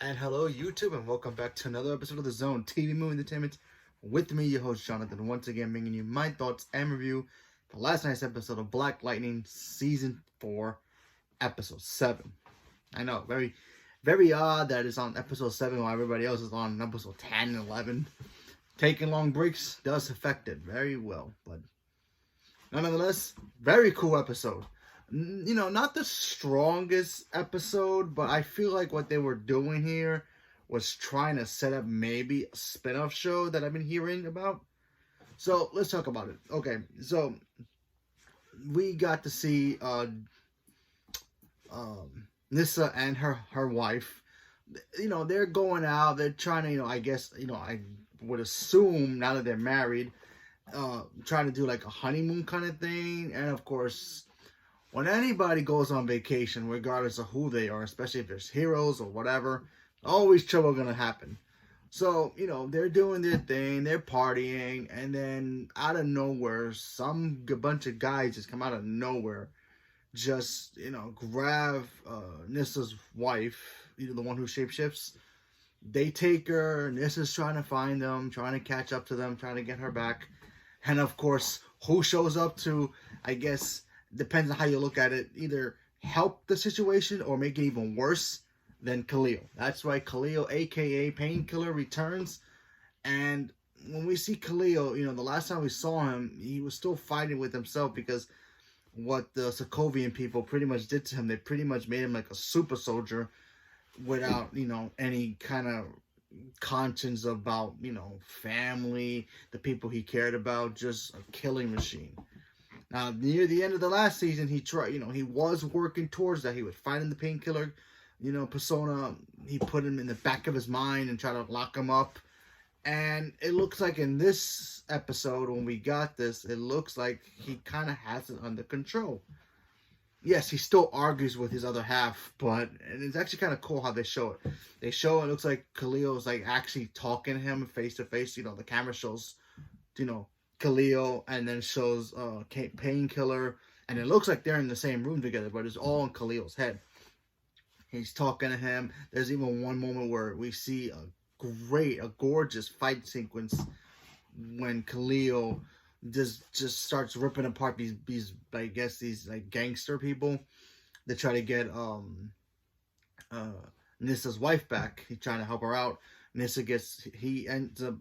And hello, YouTube, and welcome back to another episode of The Zone TV Movie Entertainment. With me, your host Jonathan, once again bringing you my thoughts and review for last night's episode of Black Lightning Season 4, Episode 7. I know, very odd that it's on Episode 7 while everybody else is on Episode 10 and 11. Taking long breaks does affect it very well, but nonetheless, very cool episode. Not the strongest episode, but I feel like what they were doing here was trying to set up maybe a spin-off show that I've been hearing about. So let's talk about it. Okay, so we got to see Nyssa and her wife. They're going out. They're trying to, I guess, I would assume now that they're married, trying to do like a honeymoon kind of thing. And of course, when anybody goes on vacation, regardless of who they are, especially if there's heroes or whatever, always trouble gonna happen. So, they're doing their thing, they're partying, and then out of nowhere, a bunch of guys just come out of nowhere, just, grab Nissa's wife, the one who shapeshifts. They take her, Nissa's trying to find them, trying to catch up to them, trying to get her back. And of course, who shows up to, I guess, depends on how you look at it, either help the situation or make it even worse than Khalil. That's why Khalil, aka Painkiller, returns. And when we see Khalil, the last time we saw him, he was still fighting with himself because what the Sokovian people pretty much did to him, they pretty much made him like a super soldier without, any kind of conscience about, family, the people he cared about, just a killing machine. Now, near the end of the last season, he was working towards that. He would find the Painkiller, persona. He put him in the back of his mind and try to lock him up. And it looks like in this episode, when we got this, it looks like he kind of has it under control. Yes, he still argues with his other half, but it's actually kind of cool how they show it. They show it looks like Khalil is like actually talking to him face to face. The camera shows, Khalil, and then shows Painkiller, and it looks like they're in the same room together, but it's all in Khalil's head. He's talking to him. There's even one moment where we see a gorgeous fight sequence when Khalil just starts ripping apart these I guess these like gangster people that try to get Nissa's wife back. He's trying to help her out. He ends up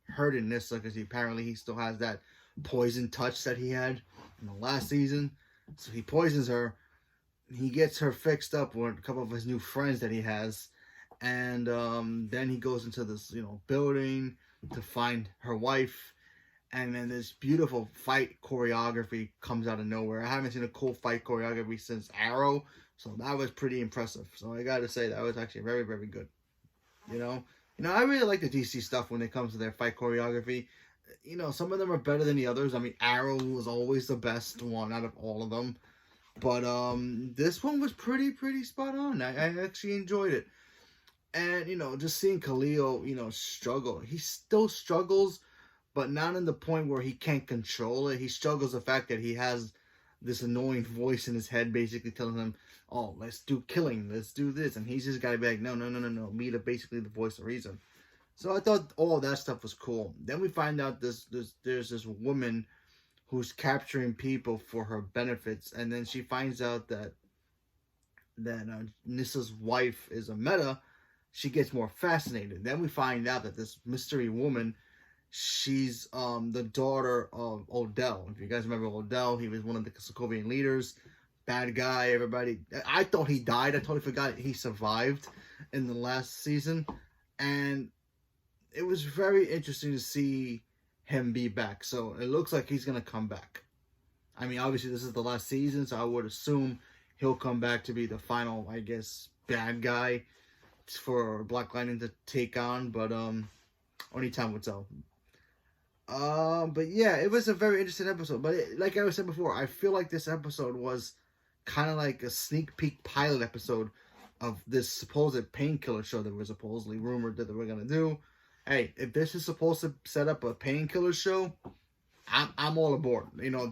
hurting Nyssa because he still has that poison touch that he had in the last season. So he poisons her. He gets her fixed up with a couple of his new friends that he has, and then he goes into this building to find her wife. And then this beautiful fight choreography comes out of nowhere. I haven't seen a cool fight choreography since Arrow, so that was pretty impressive. So I gotta say that was actually very, very good. I really like the DC stuff when it comes to their fight choreography. Some of them are better than the others. I mean, Arrow was always the best one out of all of them. But this one was pretty spot on. I actually enjoyed it. And, just seeing Khalil, struggle. He still struggles, but not in the point where he can't control it. He struggles the fact that he has this annoying voice in his head basically telling him, oh, let's do killing, let's do this. And he's just got to be like, no, me to basically the voice of reason. So I thought all that stuff was cool. Then we find out there's this woman who's capturing people for her benefits. And then she finds out that Nissa's wife is a meta. She gets more fascinated. Then we find out that this mystery woman, she's the daughter of Odell. If you guys remember Odell, he was one of the Sokovian leaders. Bad guy, everybody. I thought he died. I totally forgot he survived in the last season. And it was very interesting to see him be back. So it looks like he's going to come back. I mean, obviously this is the last season, so I would assume he'll come back to be the final, I guess, bad guy for Black Lightning to take on. But only time will tell. But yeah, it was a very interesting episode. But like I said before, I feel like this episode was kind of like a sneak peek pilot episode of this supposed Painkiller show that was supposedly rumored that they were gonna do. Hey, if this is supposed to set up a Painkiller show, I'm all aboard.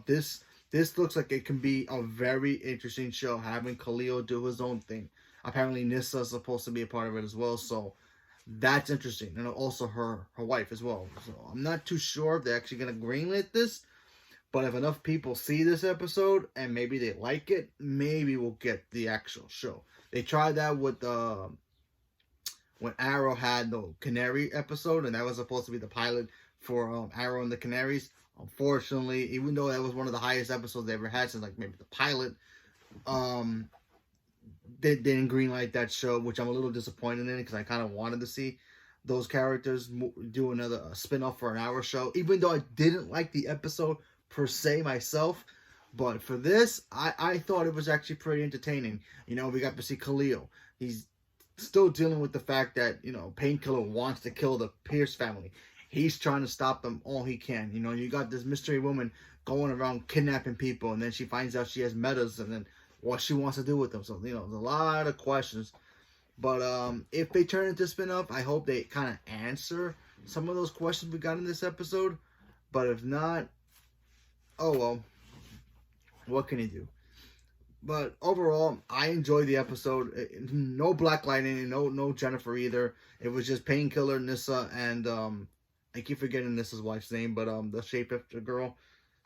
This looks like it can be a very interesting show, having Khalil do his own thing. Apparently, Nissa is supposed to be a part of it as well. So that's interesting, and also her wife as well. So I'm not too sure if they're actually gonna greenlit this, but if enough people see this episode and maybe they like it, maybe we'll get the actual show. They tried that with when Arrow had the Canary episode, and that was supposed to be the pilot for Arrow and the Canaries. Unfortunately, even though that was one of the highest episodes they ever had since like maybe the pilot, um, they didn't greenlight that show, which I'm a little disappointed in because I kind of wanted to see those characters do another spin-off for an hour show, even though I didn't like the episode per se myself. But for this, I thought it was actually pretty entertaining. You know, we got to see Khalil. He's still dealing with the fact that, you know, Painkiller wants to kill the Pierce family. He's trying to stop them all he can. You know, you got this mystery woman going around kidnapping people, and then she finds out she has metas, and then what she wants to do with them. So, you know, there's a lot of questions. But if they turn into spin-off, I hope they kind of answer some of those questions we got in this episode. But if not, oh well, what can you do? But overall, I enjoyed the episode. No Black Lightning, no Jennifer either. It was just Painkiller, Nissa, and I keep forgetting Nissa's wife's name, but the shapeshifter girl.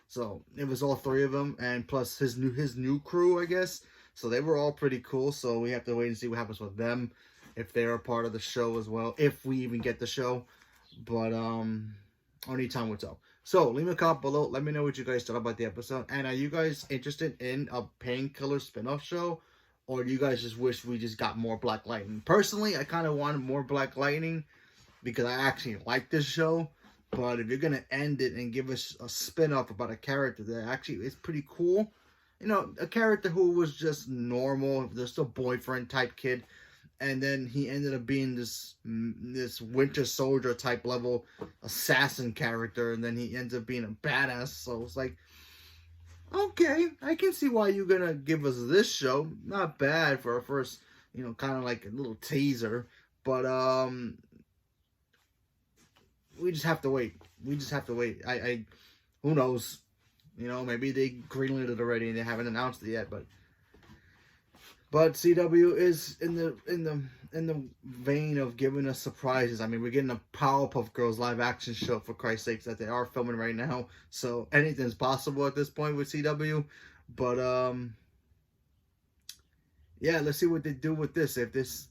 So it was all three of them, and plus his new crew, I guess. So they were all pretty cool. So we have to wait and see what happens with them, if they're a part of the show as well, if we even get the show. But only time will tell. So leave a comment below. Let me know what you guys thought about the episode, and are you guys interested in a Painkiller spin-off show, or do you guys just wish we just got more Black Lightning? Personally, I kind of wanted more Black Lightning because I actually like this show. But if you're going to end it and give us a spin-off about a character that actually is pretty cool, you know, a character who was just normal, just a boyfriend type kid, and then he ended up being this Winter Soldier type level assassin character, and then he ends up being a badass. So it's like, okay, I can see why you're going to give us this show. Not bad for a first, you know, kind of like a little teaser. But, we just have to wait. We just have to wait. Who knows? You know, maybe they greenlit it already and they haven't announced it yet. But CW is in the vein of giving us surprises. I mean, we're getting a Powerpuff Girls live action show, for Christ's sakes, that they are filming right now. So anything's possible at this point with CW. But yeah, let's see what they do with this. If this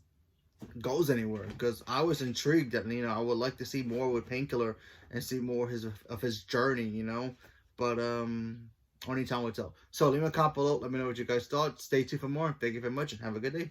goes anywhere, because I was intrigued that, you know, I would like to see more with Painkiller and see more of his journey, you know. But only time will tell. So leave a comment below. Let me know what you guys thought. Stay tuned for more. Thank you very much and have a good day.